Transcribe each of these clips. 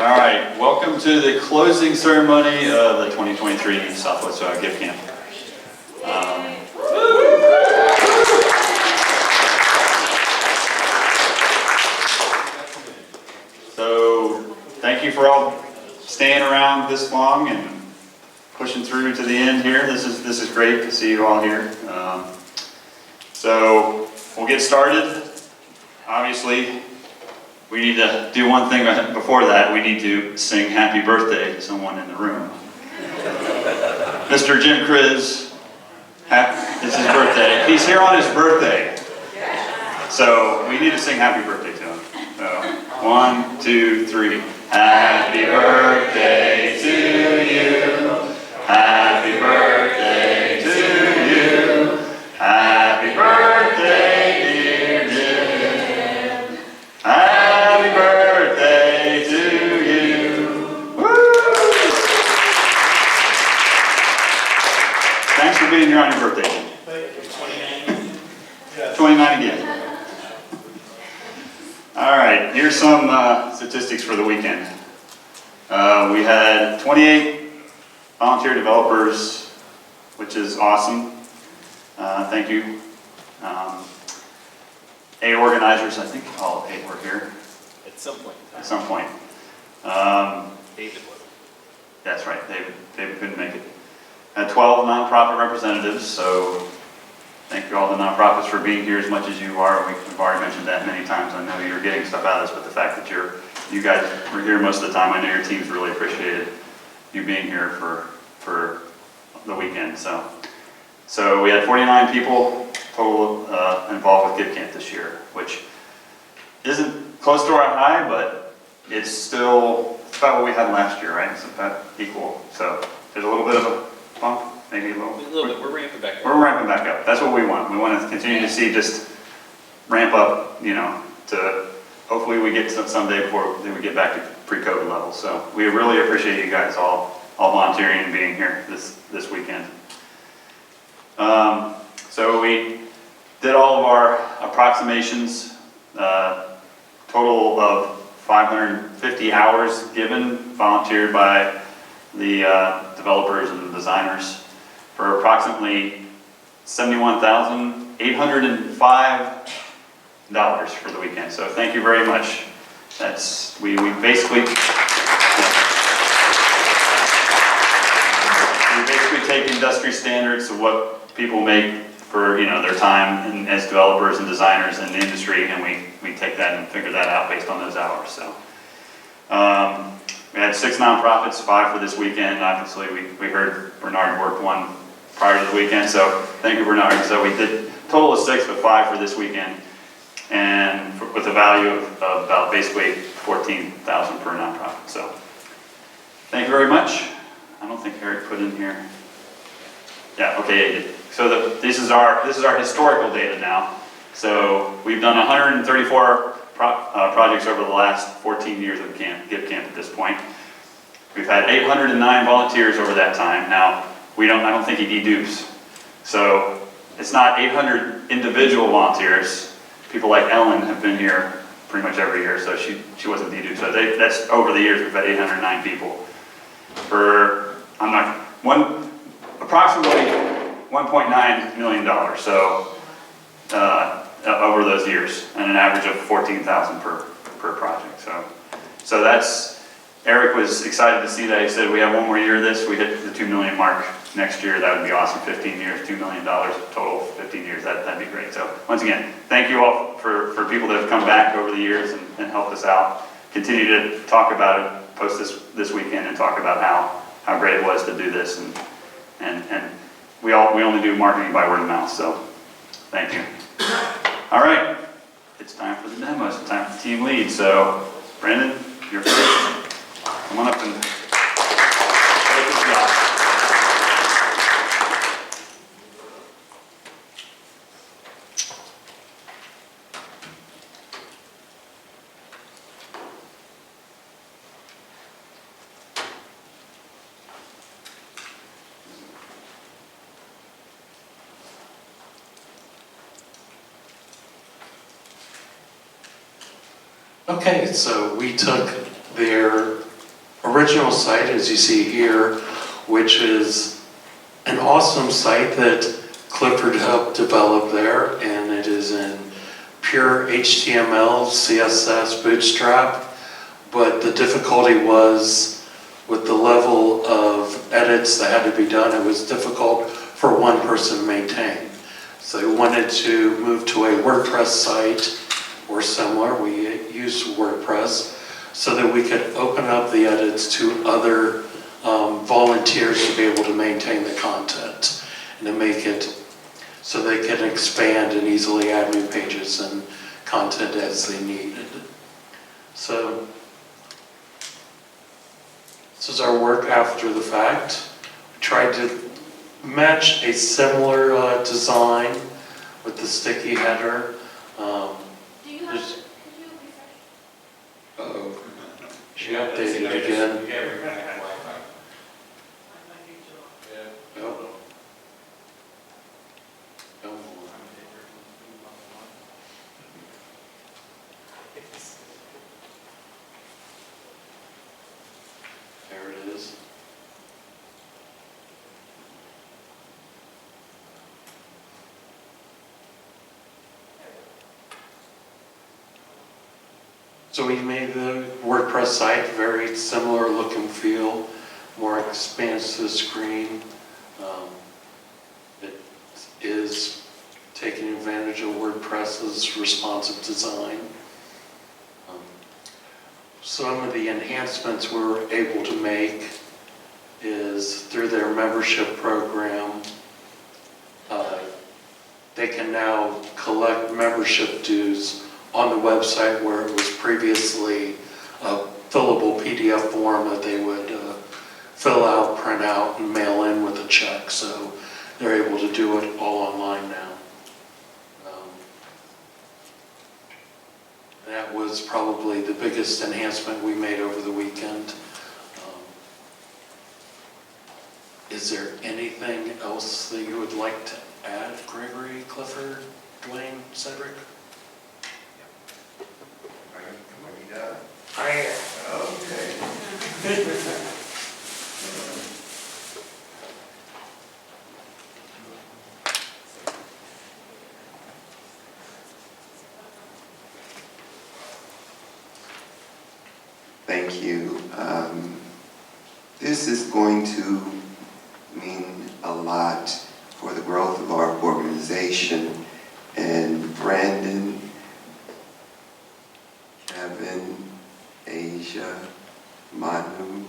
All right, welcome to the closing ceremony of the 2023 Southwest GiveCamp. So thank you for all staying around this long and pushing through to the end here. This is great to see you all here. So we'll get started. Obviously, we need to do one thing before that. We need to sing happy birthday to someone in the room. Mr. Jim Kriz, it's his birthday. He's here on his birthday. So we need to sing happy birthday to him. So 1, 2, 3. Happy birthday to you. Happy birthday to you. Happy birthday, dear Jim. Happy birthday to you. Woo! Thanks for being here on your birthday. Thank you. 29. 29 again. All right, here's some statistics for the weekend. We had 28 volunteer developers, which is awesome. Thank you. 8 organizers, I think all 8 were here. At some point. At some point. David was. That's right, David couldn't make it. 12 nonprofit representatives, so thank you all the nonprofits for being here as much as you are. We've already mentioned that many times. I know you're getting stuff out of this, but the fact that you guys were here most of the time, I know your teams really appreciated you being here for the weekend. So we had 49 people total involved with GiveCamp this year, which isn't close to our high, but it's still about what we had last year, right? It's about equal. So there's a little bit of a bump, maybe a little bit. We're ramping back up. We're ramping back up. That's what we want. We want to continue to see just ramp up, to hopefully we get to someday before we get back to pre-COVID levels. So we really appreciate you guys all volunteering and being here this weekend. So we did all of our approximations, total of 550 hours given, volunteered by the developers and designers for approximately $71,805 for the weekend. So thank you very much. We basically take industry standards of what people make for their time as developers and designers in the industry, and we take that and figure that out based on those hours. So we had 6 nonprofits, 5 for this weekend. Obviously, we heard Bernard worked one prior to the weekend, so thank you, Bernard. So we did a total of 6, but 5 for this weekend, and with a value of about basically $14,000 per nonprofit. So thank you very much. I don't think Eric put in here. Yeah, okay, he did. So this is our historical data now. So we've done 134 projects over the last 14 years of GiveCamp at this point. We've had 809 volunteers over that time. Now, I don't think he dedues. So it's not 800 individual volunteers. People like Ellen have been here pretty much every year, so she wasn't dedued. So that's over the years, we've had 809 people. Approximately $1.9 million, so over those years, and an average of $14,000 per project. So that's, Eric was excited to see that. He said, we have one more year of this, we hit the $2 million mark next year, that would be awesome. 15 years, $2 million total, 15 years, that'd be great. So once again, thank you all for people that have come back over the years and helped us out. Continue to talk about it, post this weekend and talk about how great it was to do this, and we only do marketing by word of mouth, so thank you. All right, it's time for the demos. It's time for team lead. So Brandon, you're first. Come on up and take this job. Okay, so we took their original site, as you see here, which is an awesome site that Clifford helped develop there, and it is in pure HTML, CSS, Bootstrap, but the difficulty was with the level of edits that had to be done, it was difficult for one person to maintain. So they wanted to move to a WordPress site or similar. We used WordPress so that we could open up the edits to other volunteers to be able to maintain the content and to make it so they can expand and easily add new pages and content as they needed. So this is our work after the fact. We tried to match a similar design with the sticky header. Do you have, could you refresh? Uh-oh, she updated it again. Nope. No. There it is. So we made the WordPress site very similar look and feel, more expansive screen. It is taking advantage of WordPress's responsive design. Some of the enhancements we were able to make is through their membership program. They can now collect membership dues on the website where it was previously a fillable PDF form that they would fill out, print out, and mail in with a check. So they're able to do it all online now. That was probably the biggest enhancement we made over the weekend. Is there anything else that you would like to add, Gregory, Clifford, Dwayne, Cedric? I am. Okay. Thank you. This is going to mean a lot for the growth of our organization. And Brandon, Kevin, Asia, Manu,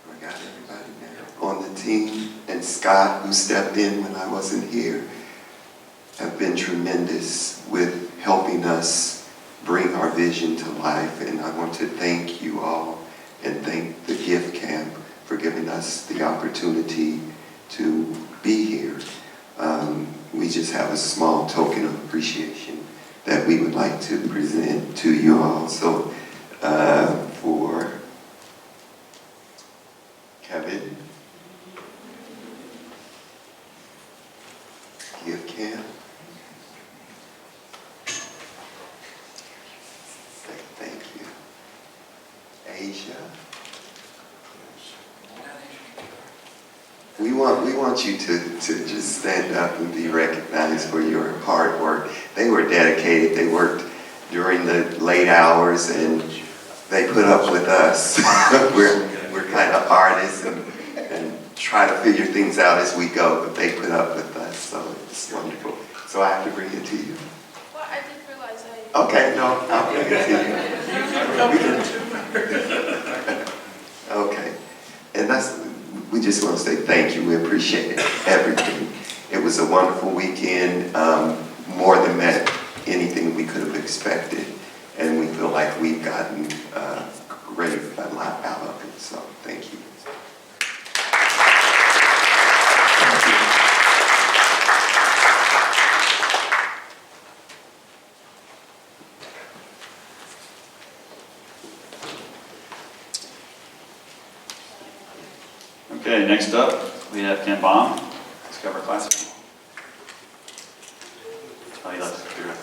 I got everybody now on the team, and Scott, who stepped in when I wasn't here, have been tremendous with helping us bring our vision to life. And I want to thank you all and thank the GiveCamp for giving us the opportunity to be here. We just have a small token of appreciation that we would like to present to you all. So for Kevin, GiveCamp, thank you. Asia, we want you to just stand up and be recognized for your hard work. They were dedicated. They worked during the late hours and they put up with us. we're kind of artists and try to figure things out as we go, but they put up with us, so it's wonderful. So I have to bring it to you. Well, I didn't realize I... Okay, no, I'll bring it to you. Okay, and we just want to say thank you. We appreciate everything. It was a wonderful weekend, more than met anything we could have expected, and we feel like we've gotten a lot out of it, so thank you. Okay, next up, we have Ken Baum, Discover Classic. Oh, you left the computer.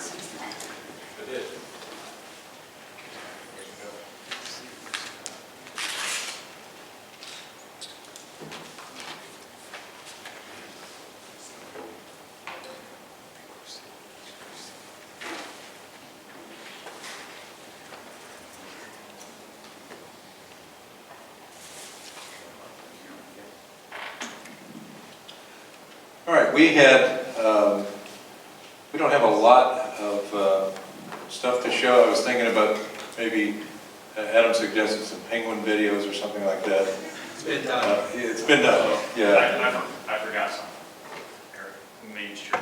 right, we don't have a lot of stuff to show. I was thinking about maybe Adam suggested some penguin videos or something like that. It's been done. It's been done, yeah. I forgot something. Eric, who made sure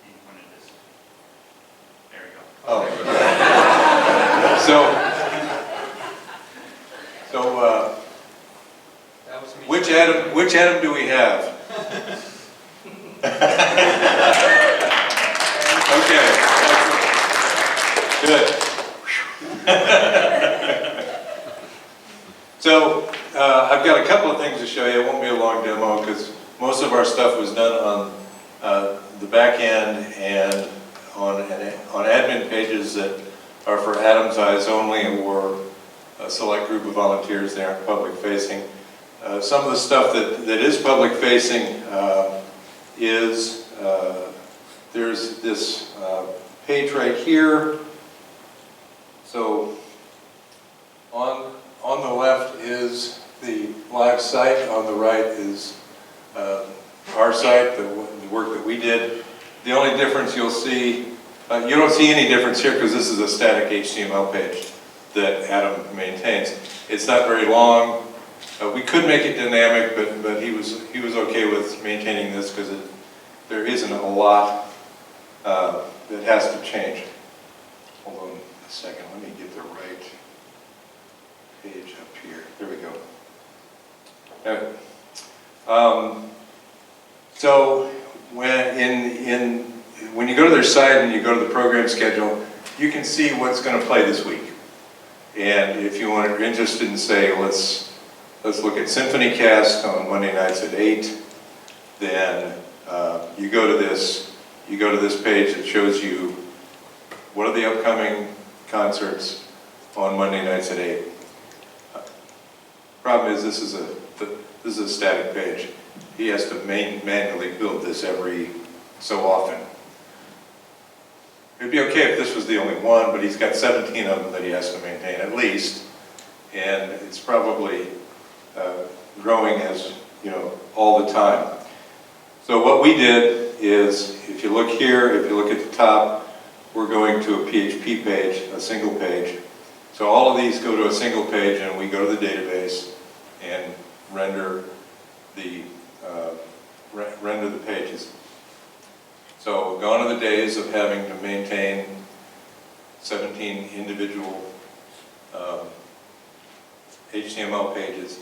he wanted this. There we go. Oh. That was me. Which Adam do we have? Okay. Good. So, I've got a couple of things to show you. It won't be a long demo because most of our stuff was done on the back end and on admin pages that are for Adam's eyes only or a select group of volunteers that aren't public facing. Some of the stuff that is public facing is there's this page right here. So on the left is the live site, on the right is our site, the work that we did. The only difference you'll see, you don't see any difference here because this is a static HTML page that Adam maintains. It's not very long. We could make it dynamic, but he was okay with maintaining this because there isn't a lot that has to change. Hold on a second, let me get the right page up here. There we go. Okay. So when you go to their site and you go to the program schedule, you can see what's going to play this week. And if you're interested in, say, let's look at Symphony Cast on Monday nights at 8, then you go to this page that shows you what are the upcoming concerts on Monday nights at 8. Problem is this is a static page. He has to manually build this every so often. It'd be okay if this was the only one, but he's got 17 of them that he has to maintain at least, and it's probably growing as all the time. So what we did is, if you look here, if you look at the top, we're going to a PHP page, a single page. So all of these go to a single page, and we go to the database and render the pages. So gone are the days of having to maintain 17 individual HTML pages.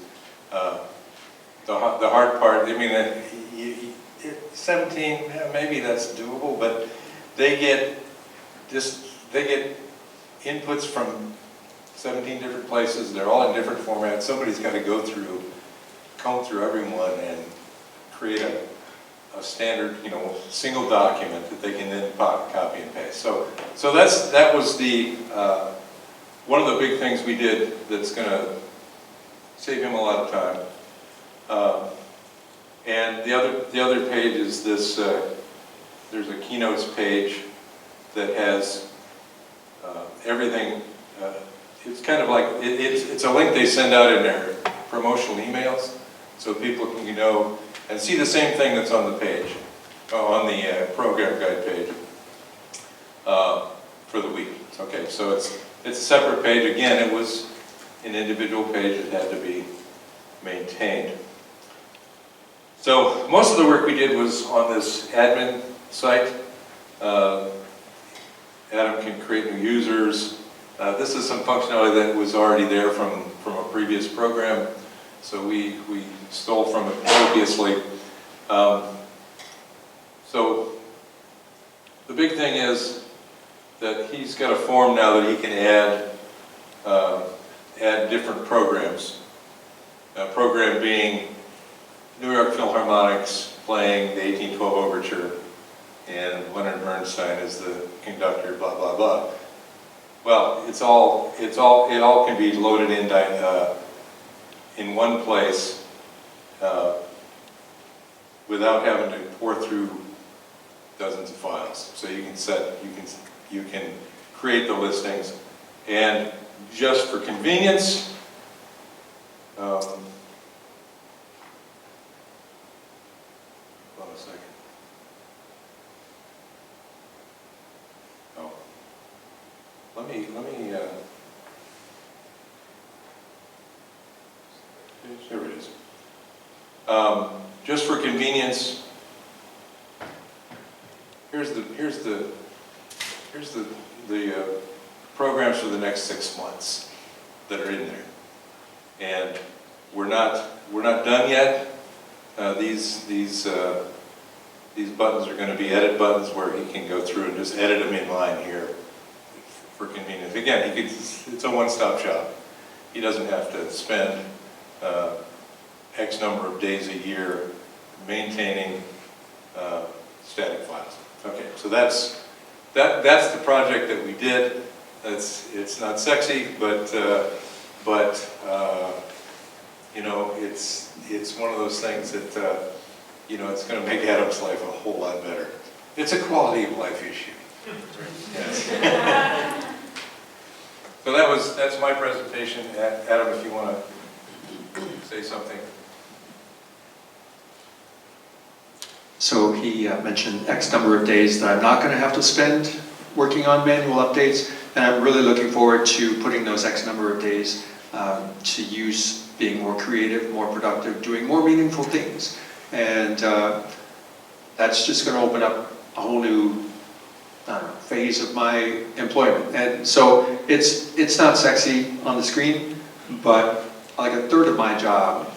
The hard part, I mean, 17, maybe that's doable, but they get inputs from 17 different places. They're all in different formats. Somebody's got to comb through everyone and create a standard, single document that they can then copy and paste. So that was the one of the big things we did that's going to save him a lot of time. And the other page is this. There's a keynotes page that has everything. It's kind of like it's a link they send out in their promotional emails, so people can go and see the same thing that's on the page, on the program guide page for the week. Okay, so it's a separate page. Again, it was an individual page that had to be maintained. So most of the work we did was on this admin site. Adam can create new users. This is some functionality that was already there from a previous program, so we stole from it obviously. So the big thing is that he's got a form now that he can add different programs. A program being New York Philharmonic's playing the 1812 Overture, and Leonard Bernstein is the conductor, blah, blah, blah. Well, it all can be loaded in one place without having to pour through dozens of files. So you can create the listings, and just for convenience, page? There it is. Just for convenience, here's the programs for the next 6 months that are in there. And we're not done yet. These buttons are going to be edit buttons where he can go through and just edit them in line here for convenience. Again, it's a one-stop shop. He doesn't have to spend X number of days a year maintaining static files. Okay, so that's the project that we did. It's not sexy, but you know, it's one of those things that you know, it's going to make Adam's life a whole lot better. It's a quality of life issue. Yes. So that's my presentation. Adam, if you want to say something. So he mentioned X number of days that I'm not going to have to spend working on manual updates, and I'm really looking forward to putting those X number of days to use being more creative, more productive, doing more meaningful things. And that's just going to open up a whole new phase of my employment. And so it's not sexy on the screen, but like a third of my job,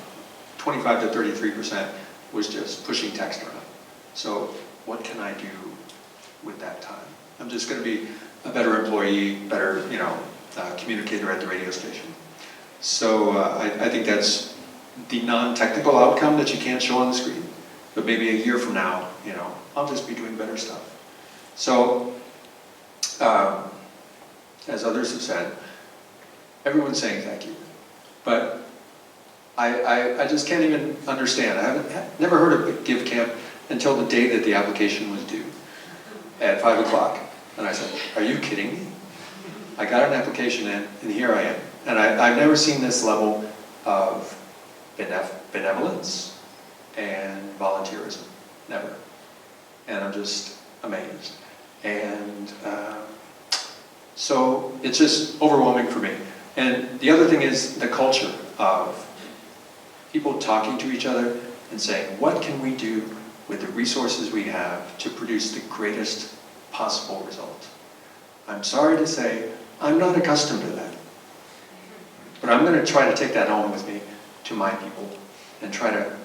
25 to 33%, was just pushing text around. So what can I do with that time? I'm just going to be a better employee, better, you know, communicator at the radio station. So I think that's the non-technical outcome that you can't show on the screen. But maybe a year from now, you know, I'll just be doing better stuff. So, as others have said, everyone's saying thank you. But I just can't even understand. I never heard of GiveCamp until the day that the application was due at 5 o'clock. And I said, are you kidding me? I got an application in, and here I am. And I've never seen this level of benevolence and volunteerism. Never. And I'm just amazed. And so it's just overwhelming for me. And the other thing is the culture of people talking to each other and saying, what can we do with the resources we have to produce the greatest possible result? I'm sorry to say, I'm not accustomed to that. But I'm going to try to take that home with me to my people and try to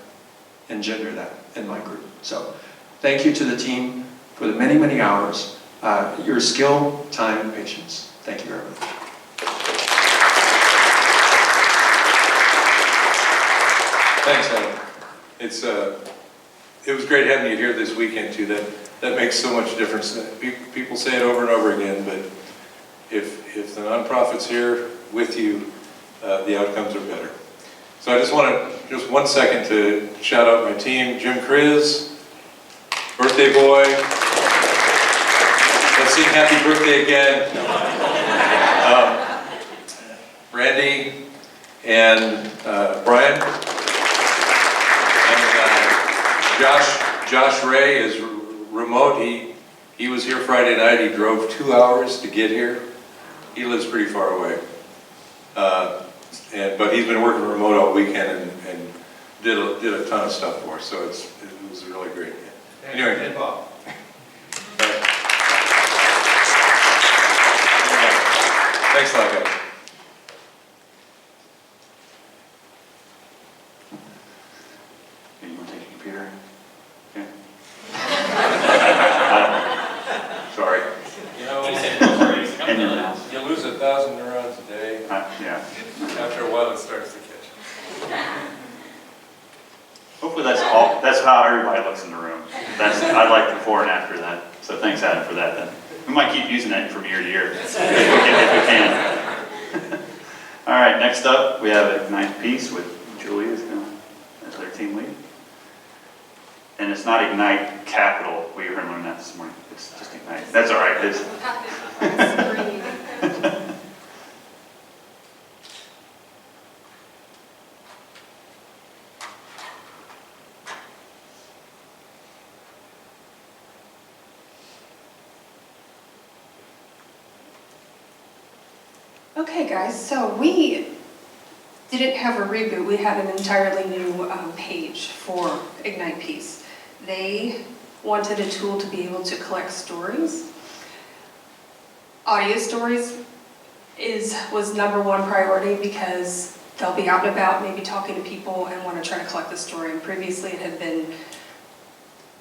engender that in my group. So thank you to the team for the many, many hours, your skill, time, and patience. Thank you very much. Thanks, Adam. It was great having you here this weekend too. That makes so much difference. People say it over and over again, but if the nonprofit's here with you, the outcomes are better. So I just want just 1 second to shout out my team: Jim Kriz, birthday boy. Let's sing happy birthday again. Randy and Brian. Josh Ray is remote. He was here Friday night. He drove 2 hours to get here. He lives pretty far away. But he's been working remote all weekend and did a ton of stuff for us. So it was really great. Anyway. And Bob. Thanks a lot, guys. You want to take a computer? Okay. Sorry. You know, Anyone else? you lose 1,000 neurons a day. Yeah. After a while, it starts to catch. Hopefully that's how everybody looks in the room. I like before and after that. So thanks, Adam, for that then. We might keep using that from year to year if we can. All right, next up we have Ignite Peace with Julie as their team lead. And it's not Ignite Capital. We were learning that this morning. It's just Ignite. That's all right. Okay guys, so we didn't have a reboot. We had an entirely new page for Ignite Peace. They wanted a tool to be able to collect stories. Audio stories was number one priority because they'll be out and about, maybe talking to people and want to try to collect the story. And previously it had been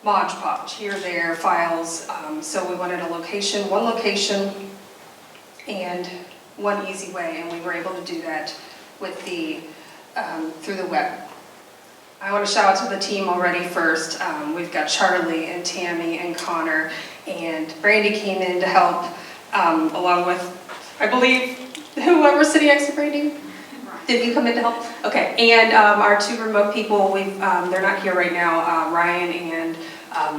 Mod Podge, here, there, files. So we wanted a location, one location, and one easy way, and we were able to do that with through the web. I want to shout out to the team already first. We've got Charlie and Tammy and Connor, and Brandy came in to help, along with, I believe, whoever's sitting next to Brandy. Did you come in to help? Okay, and our two remote people, they're not here right now, Ryan and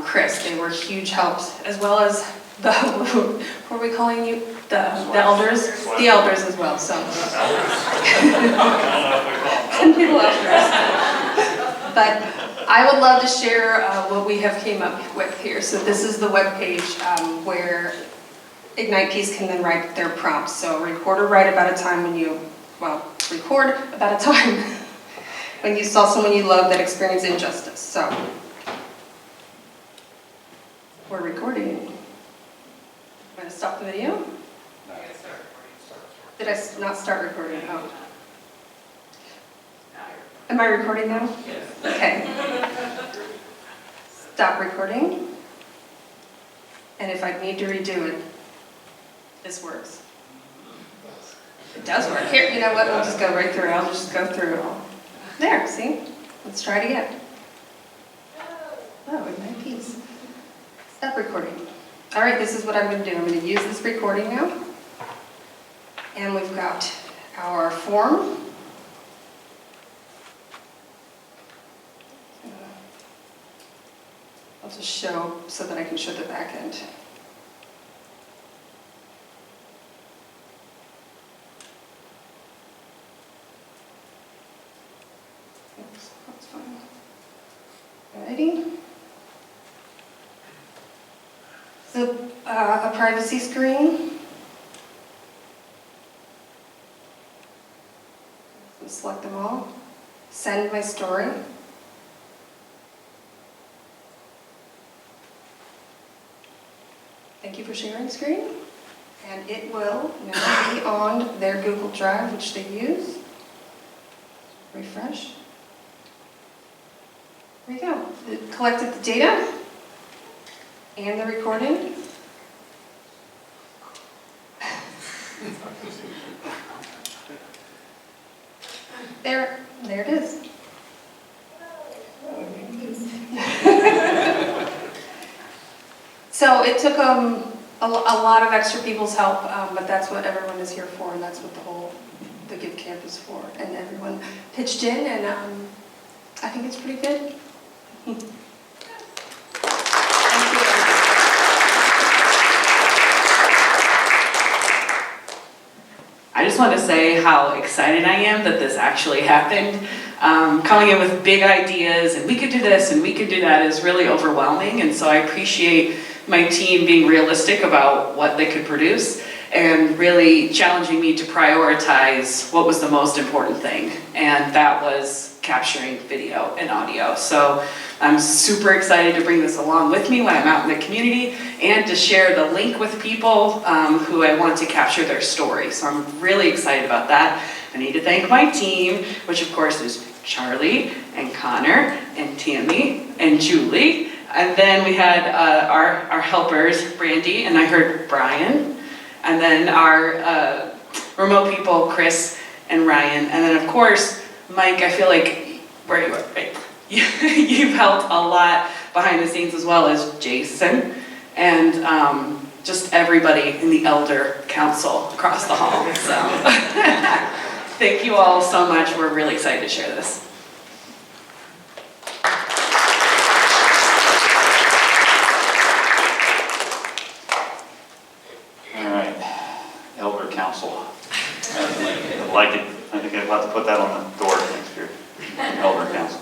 Chris. They were huge helps, as well as what are we calling you? The elders? The elders as well, so. People elders. But I would love to share what we have came up with here. So this is the webpage where Ignite Peace can then write their prompts. So record or write about a time when you, record about a time when you saw someone you love that experienced injustice. So we're recording. I'm going to stop the video. Did I not start recording? Oh. Am I recording now? Yes. Okay. Stop recording. And if I need to redo it, this works. It does work. Here, you know what? We'll just go right through. I'll just go through it all. There, see? Let's try it again. Oh, Ignite Peace. Stop recording. All right, this is what I'm going to do. I'm going to use this recording now. And we've got our form. I'll just show so that I can show the back end. Oops, that's fine. Alrighty. So a privacy screen. Select them all. Send my story. Thank you for sharing screen. And it will now be on their Google Drive, which they use. Refresh. There you go. It collected the data and the recording. There it is. So it took a lot of extra people's help, but that's what everyone is here for, and that's what the GiveCamp is for. And everyone pitched in, and I think it's pretty good. Thank you. I just want to say how excited I am that this actually happened. Coming in with big ideas and we could do this and we could do that is really overwhelming, and so I appreciate my team being realistic about what they could produce and really challenging me to prioritize what was the most important thing, and that was capturing video and audio. So I'm super excited to bring this along with me when I'm out in the community and to share the link with people who I want to capture their story. So I'm really excited about that. I need to thank my team, which of course is Charlie and Connor and Tammy and Julie. And then we had our helpers, Brandy, and I heard Brian. And then our remote people, Chris and Ryan. And then of course, Mike, I feel like, where you are, right? You've helped a lot behind the scenes, as well as Jason and just everybody in the Elder Council across the hall. So thank you all so much. We're really excited to share this. All right, Elder Council. I like it. I think I'll have to put that on the door next year. Elder Council.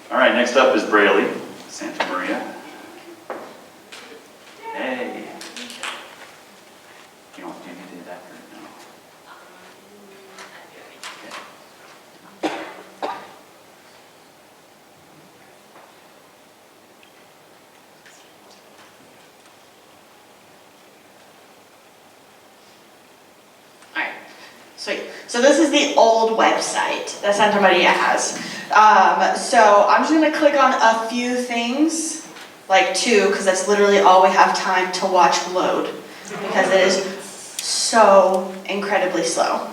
All right, next up is Braley, Santa Maria. Hey. You want me to do that or no? Okay. Sweet. So this is the old website that Santa Maria has. So I'm just gonna click on a few things, like 2, because that's literally all we have time to watch load, because it is so incredibly slow.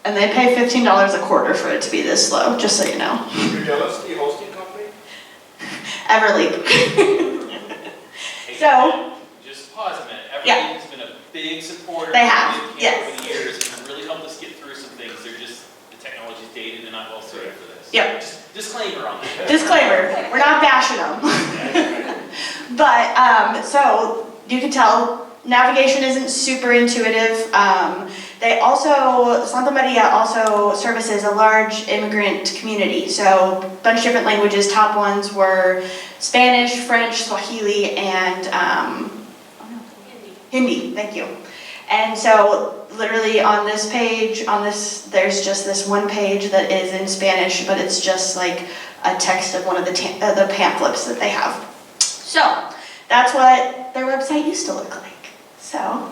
And they pay $15 a quarter for it to be this slow, just so you know. Can you tell us the hosting company? Everleap. Hey, So- just pause a minute. Yeah. Everybody has been a big supporter They of have, GiveCamp yes. over the years and really helped us get through some things. They're just, the technology's dated and not well suited for this. Yep. Just disclaimer on that. Disclaimer, we're not bashing them. But, so, you can tell, navigation isn't super intuitive. They also, Santa Maria also services a large immigrant community. So, a bunch of different languages. Top ones were Spanish, French, Swahili, and Hindi, thank you. And so, literally on this page, there's just this one page that is in Spanish, but it's just like a text of one of the pamphlets that they have. So, that's what their website used to look like. So,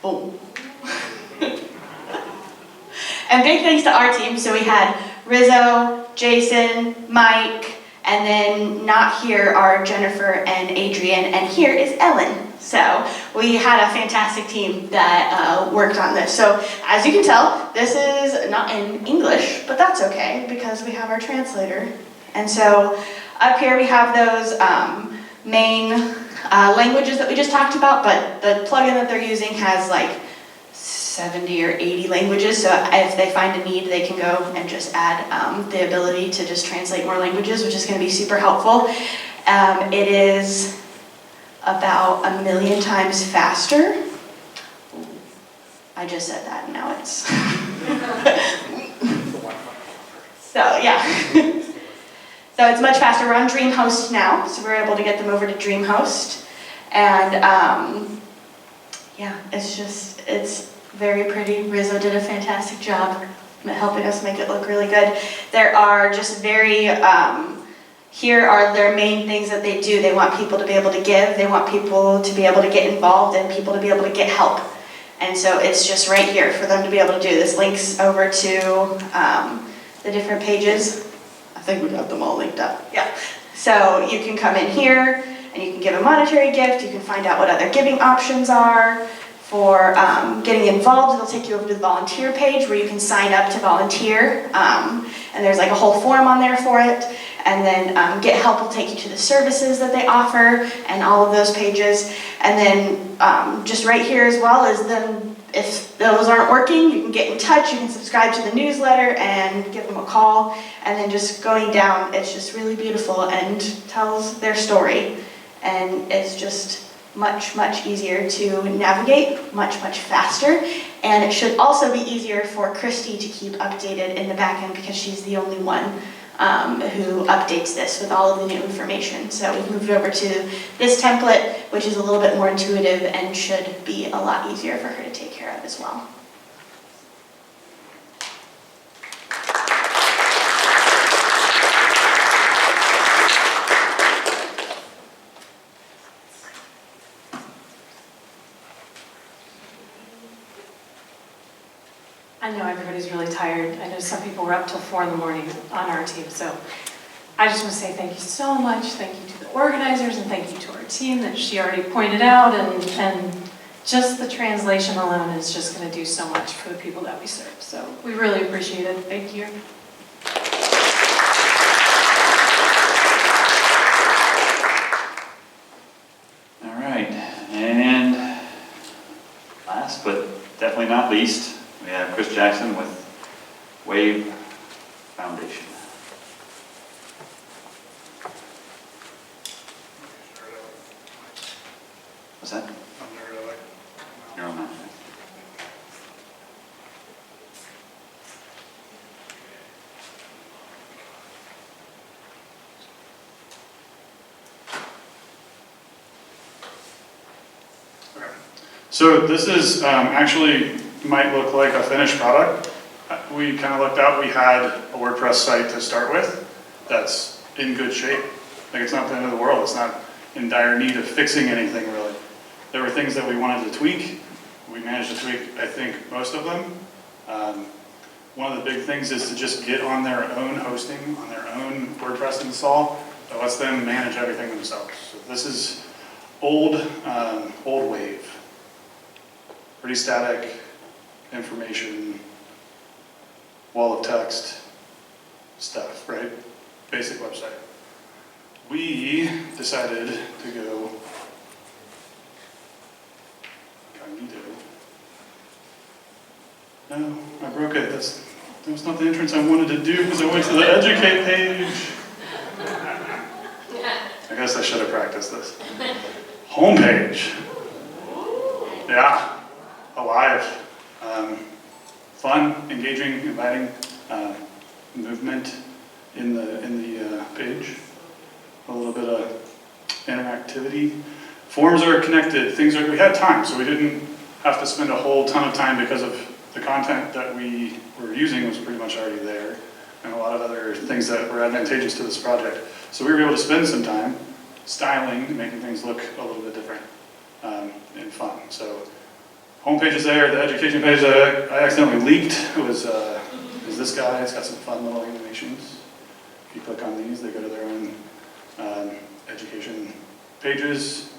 boom. And big thanks to our team. So we had Rizzo, Jason, Mike, and then not here are Jennifer and Adrian, and here is Ellen. So we had a fantastic team that worked on this. So as you can tell, this is not in English, but that's okay because we have our translator. And so up here we have those main languages that we just talked about, but the plugin that they're using has like 70 or 80 languages, so if they find a need, they can go and just add the ability to just translate more languages, which is going to be super helpful. It is about 1 million times faster. I just said that, and now it's... So, yeah. So it's much faster. We're on DreamHost now, so we're able to get them over to DreamHost. And yeah, it's very pretty. Rizzo did a fantastic job helping us make it look really good. There are just very, here are their main things that they do. They want people to be able to give, they want people to be able to get involved, and people to be able to get help. And so it's just right here for them to be able to do. This links over to the different pages. I think we got them all linked up. Yeah. So you can come in here and you can give a monetary gift. You can find out what other giving options are. For getting involved, it'll take you over to the volunteer page where you can sign up to volunteer. And there's like a whole form on there for it. And then Get Help will take you to the services that they offer and all of those pages. And then just right here as well is them, if those aren't working, you can get in touch, you can subscribe to the newsletter and give them a call. And then just going down, it's just really beautiful and tells their story. And it's just much, much easier to navigate, much, much faster. And it should also be easier for Christy to keep updated in the back end because she's the only one who updates this with all of the new information. So we've moved over to this template, which is a little bit more intuitive and should be a lot easier for her to take care of as well. I know everybody's really tired. I know some people were up till 4 in the morning on our team, so I just want to say thank you so much. Thank you to the organizers and thank you to our team that she already pointed out, and just the translation alone is just going to do so much for the people that we serve. So we really appreciate it. Thank you. All right, and last but definitely not least, we have Chris Jackson with Wave Foundation. What's that? You're on that. So this is actually might look like a finished product. We kind of looked out, we had a WordPress site to start with that's in good shape. Like, it's not the end of the world. It's not in dire need of fixing anything, really. There were things that we wanted to tweak. We managed to tweak, I think, most of them. One of the big things is to just get on their own hosting, on their own WordPress install that lets them manage everything themselves. So this is old wave. Pretty static information, wall of text stuff, right? Basic website. We decided to go incognito. No, I broke it. That was not the entrance I wanted to do because I went to the educate page. I guess I should have practiced this. Homepage. Yeah, alive. Fun, engaging, inviting, movement in the page. A little bit of interactivity. Forms are connected. We had time, so we didn't have to spend a whole ton of time because of the content that we were using was pretty much already there, and a lot of other things that were advantageous to this project. So we were able to spend some time styling and making things look a little bit different and fun. So homepage is there. The education page that I accidentally leaked was this guy. It's got some fun little animations. If you click on these, they go to their own education pages.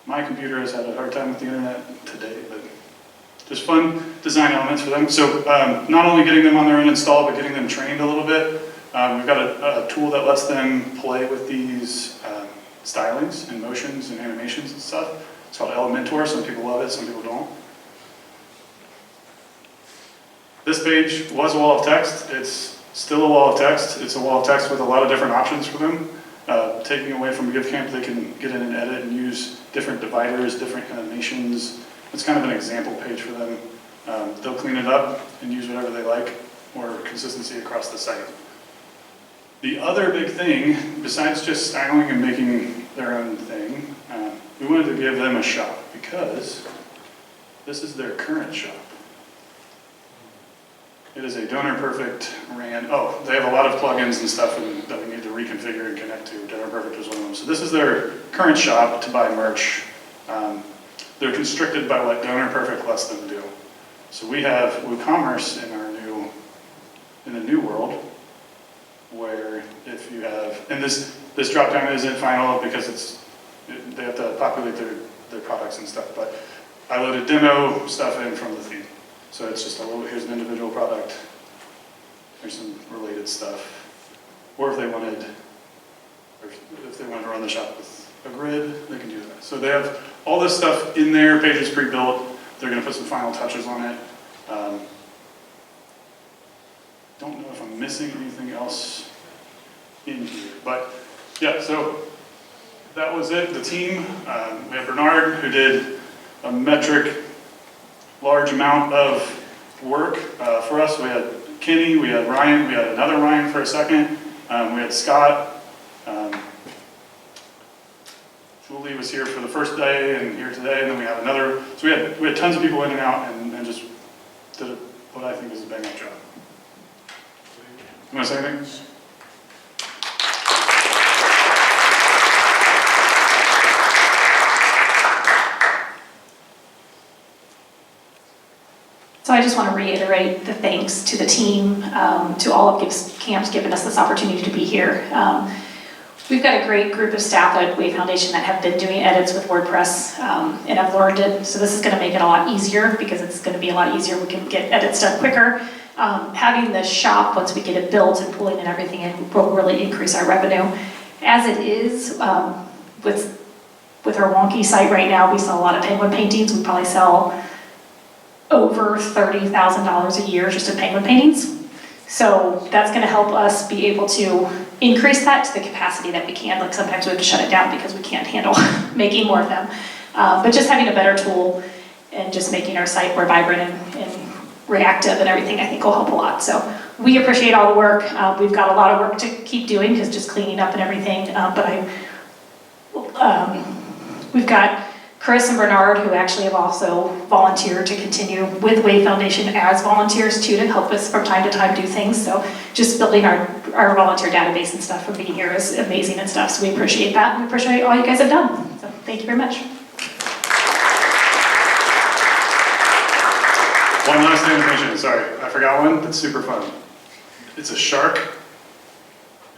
My computer has had a hard time with the internet today, but just fun design elements for them. So not only getting them on their own install, but getting them trained a little bit. We've got a tool that lets them play with these stylings and motions and animations and stuff. It's called Elementor. Some people love it, some people don't. This page was a wall of text. It's still a wall of text. It's a wall of text with a lot of different options for them. Taking away from GiveCamp, they can get in and edit and use different dividers, different animations. It's kind of an example page for them. They'll clean it up and use whatever they like, or consistency across the site. The other big thing, besides just styling and making their own thing, we wanted to give them a shop because this is their current shop. It is a donor perfect ran. Oh, they have a lot of plugins and stuff that we need to reconfigure and connect to. Donor perfect was one of them. So this is their current shop to buy merch. They're constricted by what Donor Perfect lets them do. So we have WooCommerce in the new world, where if you have, and this drop down isn't final because they have to populate their products and stuff, but I loaded demo stuff in from the theme. So it's just here's an individual product, there's some related stuff. Or if they wanted to run the shop with a grid, they can do that. So they have all this stuff in their pages pre-built. They're going to put some final touches on it. Don't know if I'm missing anything else in here, but yeah, so that was it. The team, we had Bernard, who did a metric large amount of work for us. We had Kenny, we had Ryan, we had another Ryan for a second, we had Scott. Julie was here for the first day and here today, and then we have another. So we had tons of people in and out and just did what I think is a bang up job. You want to say anything? So I just want to reiterate the thanks to the team, to all of GiveCamp's given us this opportunity to be here. We've got a great group of staff at Wave Foundation that have been doing edits with WordPress and have learned it. So this is going to make it a lot easier because it's going to be a lot easier. We can get edits done quicker. Having the shop, once we get it built and pulling and everything in, will really increase our revenue. As it is, with our wonky site right now, we sell a lot of penguin paintings. We probably sell over $30,000 a year just in penguin paintings. So that's going to help us be able to increase that to the capacity that we can. Like sometimes we have to shut it down because we can't handle making more of them. But just having a better tool and just making our site more vibrant and reactive and everything, I think will help a lot. So we appreciate all the work. We've got a lot of work to keep doing because just cleaning up and everything. We've got Chris and Bernard, who actually have also volunteered to continue with Wave Foundation as volunteers too, to help us from time to time do things. So just building our volunteer database and stuff from being here is amazing and stuff. So we appreciate that, and we appreciate all you guys have done. So thank you very much. One last animation, sorry, I forgot one that's super fun. It's a shark,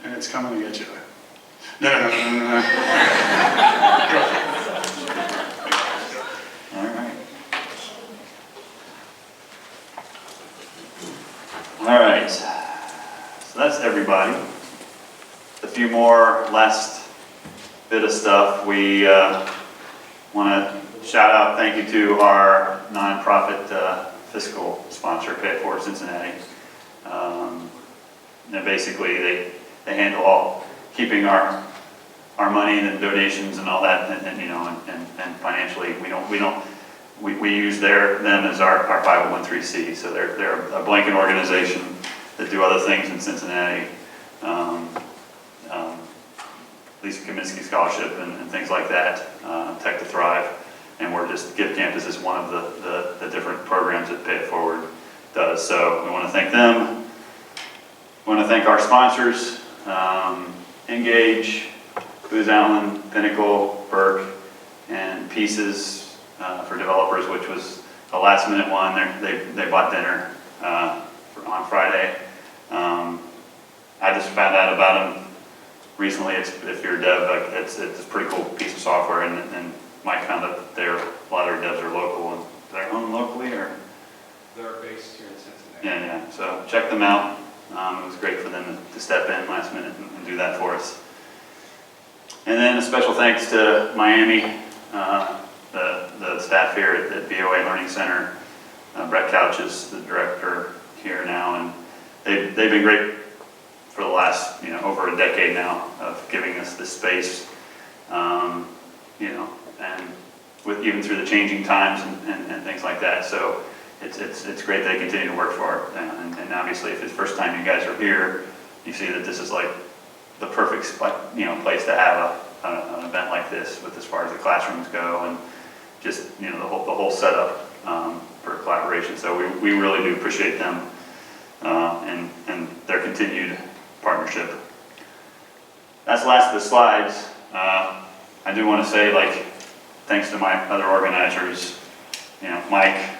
and it's coming to get you. No. All right. All right, so that's everybody. A few more last bit of stuff. We want to shout out, thank you to our nonprofit fiscal sponsor, Pay It Forward Cincinnati. Basically, they handle all, keeping our money and donations and all that, and financially, we use them as our 501(c)(3). So they're a blanket organization that do other things in Cincinnati. Lisa Kaminsky Scholarship and things like that, Tech to Thrive. And we're just, GiveCamp is just one of the different programs that Pay It Forward does. So we want to thank them. We want to thank our sponsors, Engage, Booz Allen, Pinnacle, Burke, and Pieces for Developers, which was a last minute one. They bought dinner on Friday. I just found out about them recently. If you're a dev, it's a pretty cool piece of software, and Mike found out a lot of their devs are local, and they're owned locally, or? They're based here in Cincinnati. Yeah, so check them out. It was great for them to step in last minute and do that for us. And then a special thanks to Miami, the staff here at the BOA Learning Center. Brett Couch is the director here now, and they've been great for the last, over a decade now of giving us this space, and even through the changing times and things like that. So it's great they continue to work for it. And obviously, if it's the first time you guys are here, you see that this is like the perfect place to have an event like this, with as far as the classrooms go, and just the whole setup for collaboration. So we really do appreciate them and their continued partnership. That's the last of the slides. I do want to say, thanks to my other organizers, Mike,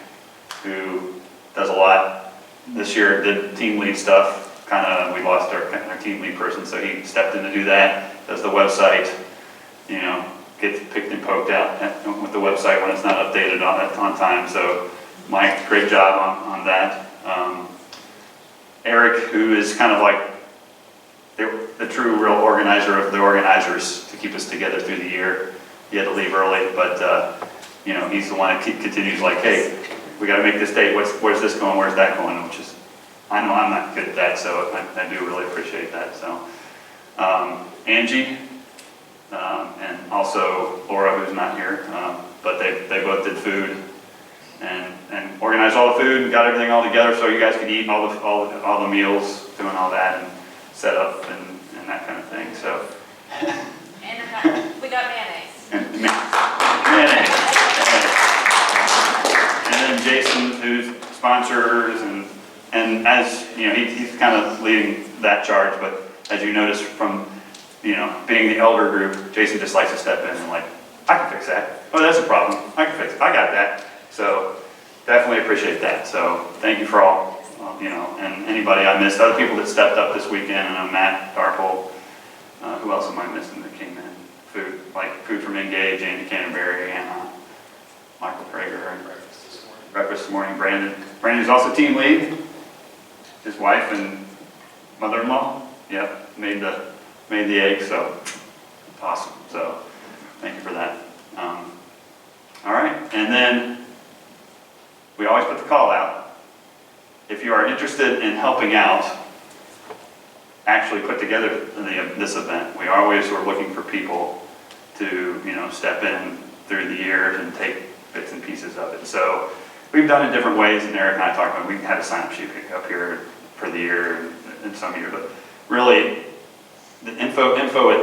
who does a lot. This year did team lead stuff. We lost our team lead person, so he stepped in to do that. Does the website, gets picked and poked out with the website when it's not updated on time. So Mike, great job on that. Eric, who is kind of like the true real organizer of the organizers to keep us together through the year. He had to leave early, but he's the one that continues hey, we got to make this date. Where's this going? Where's that going? Which is, I know I'm not good at that, so I do really appreciate that. So Angie, and also Laura, who's not here, but they both did food and organized all the food and got everything all together so you guys could eat all the meals, doing all that and set up and that kind of thing. So. And we got mayonnaise. Mayonnaise. And then Jason, who's sponsors, and as he's kind of leading that charge. But as you notice from being the elder group, Jason just likes to step in and I can fix that. Oh, that's a problem. I can fix it. I got that. So definitely appreciate that. So thank you for all, and anybody I missed, other people that stepped up this weekend. I know Matt Darpole. Who else am I missing that came in? Food from Engage, Andy Canterbury, and Michael Prager, and breakfast this morning. Brandon's also team lead. His wife and mother-in-law, yep, made the egg. So awesome. So thank you for that. All right, and then we always put the call out. If you are interested in helping out, actually put together this event, we always are looking for people to step in through the years and take bits and pieces of it. So we've done it different ways, and Eric and I talked about, we had a sign-up sheet up here for the year and some year, but really the info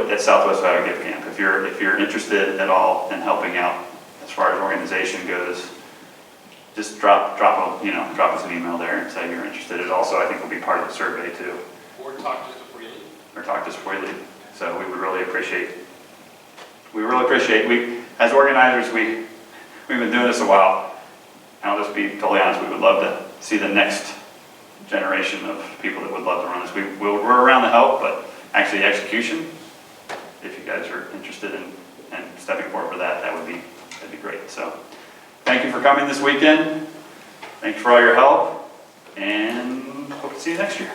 at Southwest Ohio GiveCamp. If you're interested at all in helping out as far as organization goes, just drop us an email there and say you're interested. It also, I think, will be part of the survey too, Or talk just before you leave. or talk to us before you leave. So we would really appreciate, as organizers, we've been doing this a while. And I'll just be totally honest, we would love to see the next generation of people that would love to run this. We're around to help, but actually execution, if you guys are interested in stepping forward for that, that'd be great. So thank you for coming this weekend. Thanks for all your help, and hope to see you next year.